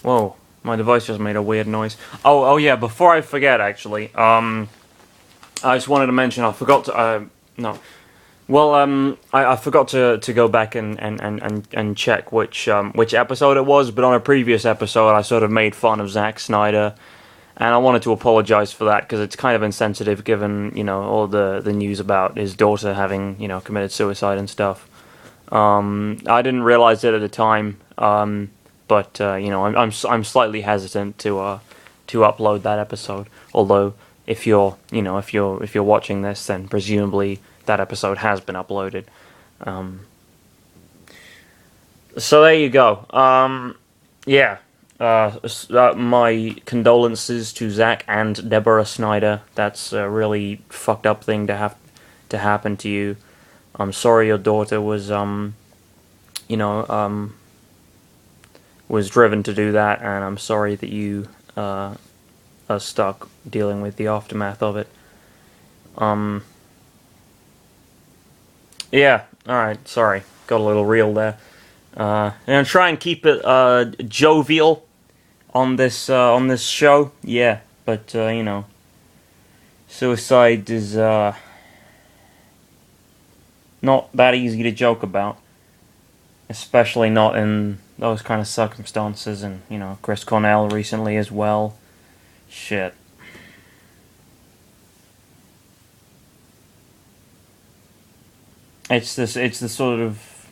Whoa, my device just made a weird noise. Oh yeah, before I forget, actually, I just wanted to mention, I forgot to, no. Well, I forgot to go back and check which episode it was, but on a previous episode I sort of made fun of Zack Snyder, and I wanted to apologize for that, because it's kind of insensitive given, all the news about his daughter having, committed suicide and stuff. I didn't realize it at the time, but I'm slightly hesitant to upload that episode. Although if you're watching this, then presumably that episode has been uploaded. So there you go. Yeah. My condolences to Zack and Deborah Snyder. That's a really fucked up thing to have to happen to you. I'm sorry your daughter was was driven to do that, and I'm sorry that you are stuck dealing with the aftermath of it. Yeah, alright, sorry. Got a little real there. And try and keep it jovial on this show. Yeah, but suicide is not that easy to joke about, especially not in those kind of circumstances. And Chris Cornell recently as well. Shit. It's the sort of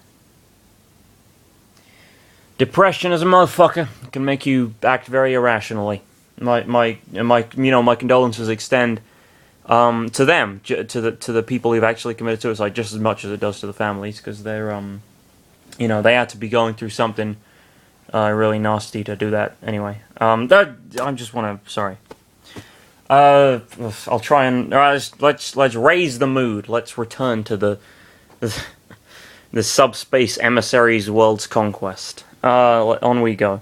depression as a motherfucker. It can make you act very irrationally. My condolences extend to them, to the people who've actually committed suicide, just as much as it does to the families, because they're they had to be going through something really nasty to do that. Anyway, sorry. I'll try and let's raise the mood. Let's return to the Subspace Emissary's world's conquest. On we go.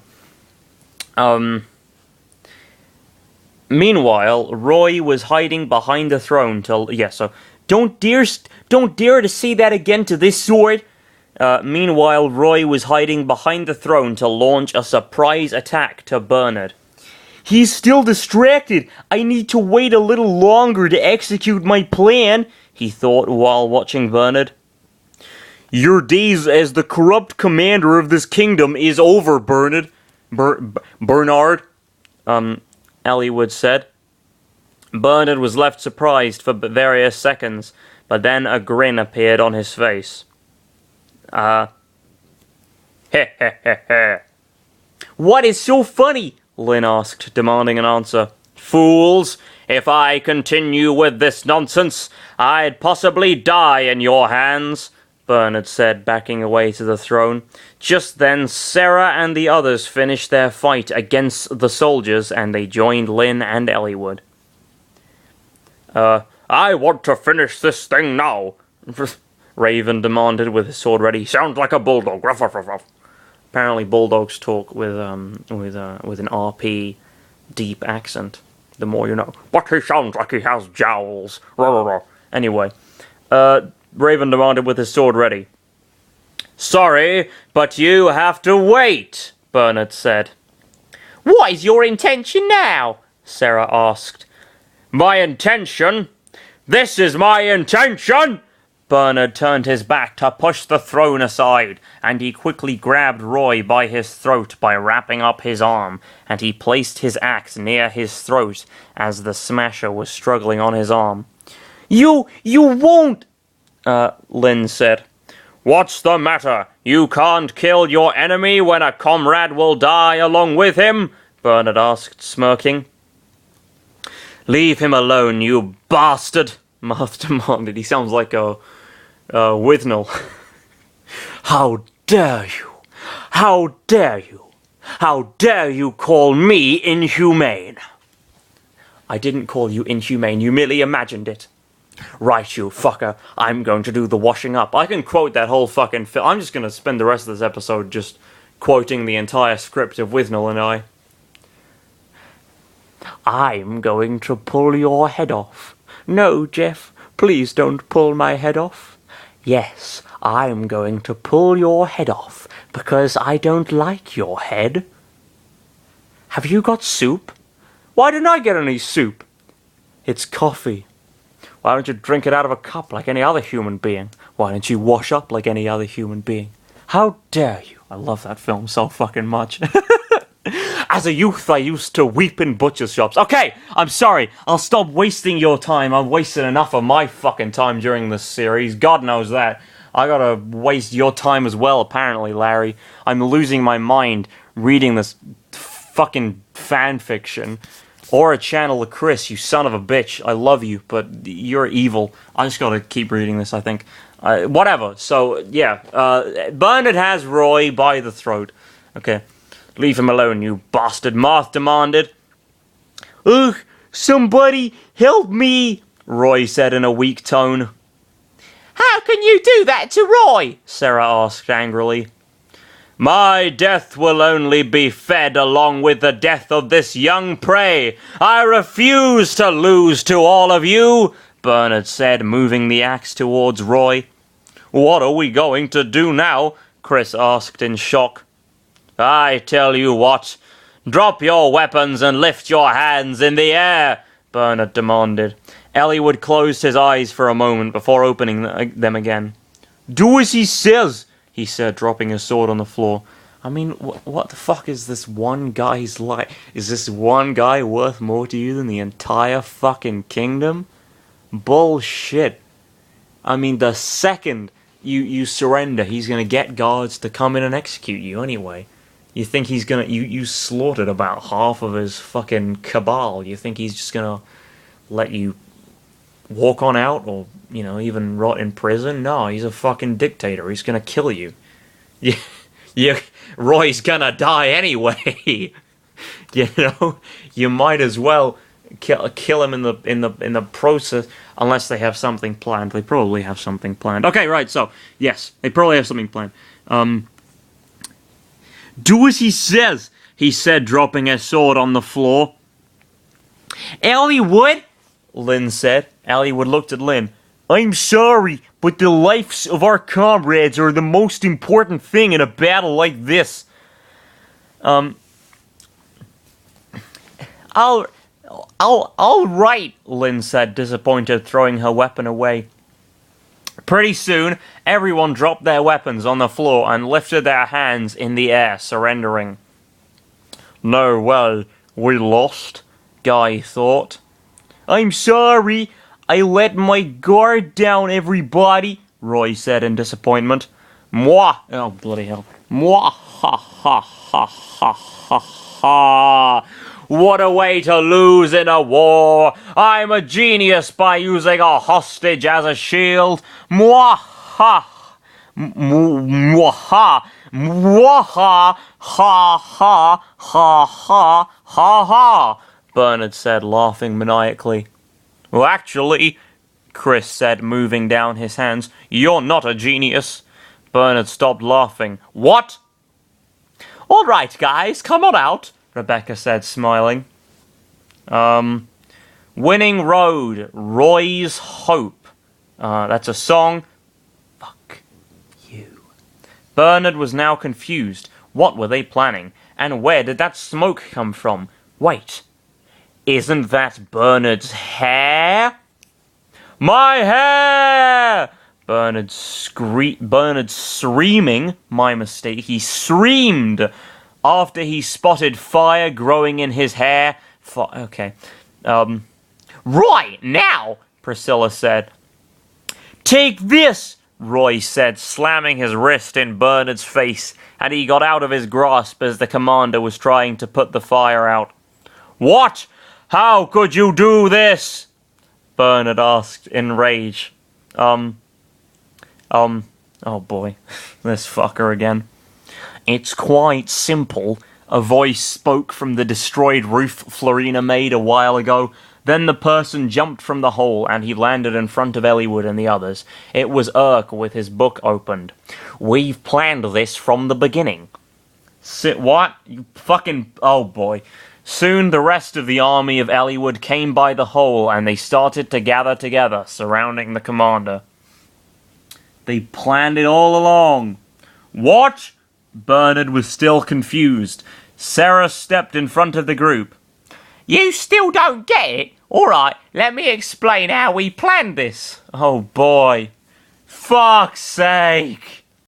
Meanwhile, Roy was hiding behind the throne till... Yeah, so... Don't dare to say that again to this sword! Meanwhile, Roy was hiding behind the throne to launch a surprise attack to Bernard. He's still distracted! I need to wait a little longer to execute my plan, he thought while watching Bernard. Your days as the corrupt commander of this kingdom is over, Bernard. Bernard, Ellwood said. Bernard was left surprised for various seconds, but then a grin appeared on his face. Heh. What is so funny? Lynn asked, demanding an answer. Fools! If I continue with this nonsense, I'd possibly die in your hands, Bernard said, backing away to the throne. Just then, Sarah and the others finished their fight against the soldiers, and they joined Lynn and Ellwood. I want to finish this thing now, Raven demanded with his sword ready. Sounds like a bulldog. Ruff, ruff, ruff, ruff. Apparently bulldogs talk with an RP deep accent. The more you know. But he sounds like he has jowls. Anyway, Raven demanded with his sword ready. Sorry, but you have to wait, Bernard said. What is your intention now? Sarah asked. My intention? This is my intention! Bernard turned his back to push the throne aside, and he quickly grabbed Roy by his throat by wrapping up his arm, and he placed his axe near his throat as the Smasher was struggling on his arm. You won't! Lynn said. What's the matter? You can't kill your enemy when a comrade will die along with him? Bernard asked, smirking. Leave him alone, you bastard, Marth demanded. He sounds like a Withnail. How dare you? How dare you? How dare you call me inhumane? I didn't call you inhumane, you merely imagined it. Right, you fucker, I'm going to do the washing up. I can quote that whole fucking film. I'm just going to spend the rest of this episode just quoting the entire script of Withnail and I. I'm going to pull your head off. No, Jeff, please don't pull my head off. Yes, I'm going to pull your head off because I don't like your head. Have you got soup? Why didn't I get any soup? It's coffee. Why don't you drink it out of a cup like any other human being? Why don't you wash up like any other human being? How dare you? I love that film so fucking much. As a youth, I used to weep in butcher shops. Okay, I'm sorry. I'll stop wasting your time. I've wasted enough of my fucking time during this series. God knows that. I gotta waste your time as well, apparently, Larry. I'm losing my mind reading this fucking fanfiction. Or a channel of Chris, you son of a bitch. I love you, but you're evil. I just gotta keep reading this, I think. Whatever. So, yeah. Bernard has Roy by the throat. Okay. Leave him alone, you bastard, Marth demanded. Ugh, somebody help me, Roy said in a weak tone. How can you do that to Roy? Sarah asked angrily. My death will only be fed along with the death of this young prey. I refuse to lose to all of you, Bernard said, moving the axe towards Roy. What are we going to do now? Chris asked in shock. I tell you what, drop your weapons and lift your hands in the air, Bernard demanded. Ellywood closed his eyes for a moment before opening them again. Do as he says, he said, dropping his sword on the floor. I mean, what the fuck is this one guy's like? Is this one guy worth more to you than the entire fucking kingdom? Bullshit. I mean, the second you surrender, he's gonna get guards to come in and execute you anyway. You think he's gonna... You slaughtered about half of his fucking cabal. You think he's just gonna let you walk on out or, you know, even rot in prison? No, he's a fucking dictator. He's gonna kill you. Roy's gonna die anyway. You know? You might as well kill him in the process, unless they have something planned. They probably have something planned. Okay, right, so, yes, they probably have something planned. Do as he says, he said, dropping his sword on the floor. Ellywood, Lynn said. Ellywood looked at Lynn. I'm sorry, but the lives of our comrades are the most important thing in a battle like this. All right, Lynn said, disappointed, throwing her weapon away. Pretty soon, everyone dropped their weapons on the floor and lifted their hands in the air, surrendering. No way, we lost, Guy thought. I'm sorry, I let my guard down, everybody, Roy said in disappointment. Mwah! Oh, bloody hell. Mwah! Ha ha ha ha ha ha! What a way to lose in a war! I'm a genius by using a hostage as a shield! Mwaha! Mwaha! Mwaha! Ha ha ha ha ha ha! Bernard said, laughing maniacally. Well, actually, Chris said, moving down his hands, you're not a genius. Bernard stopped laughing. What? All right, guys, come on out, Rebecca said, smiling. Winning Road, Roy's Hope. That's a song. Fuck you. Bernard was now confused. What were they planning? And where did that smoke come from? Wait. Isn't that Bernard's hair? My hair! Bernard screaming. My mistake. He screamed after he spotted fire growing in his hair. Okay. Right, now, Priscilla said. Take this, Roy said, slamming his wrist in Bernard's face, and he got out of his grasp as the commander was trying to put the fire out. What? How could you do this? Bernard asked in rage. Oh boy, this fucker again. It's quite simple. A voice spoke from the destroyed roof Florina made a while ago. Then the person jumped from the hole and he landed in front of Ellywood and the others. It was Urk with his book opened. We've planned this from the beginning. What? You fucking... Oh boy. Soon the rest of the army of Ellywood came by the hole and they started to gather together, surrounding the commander. They planned it all along. What? Bernard was still confused. Sarah stepped in front of the group. You still don't get it? Alright, let me explain how we planned this. Oh boy. Fuck's sake.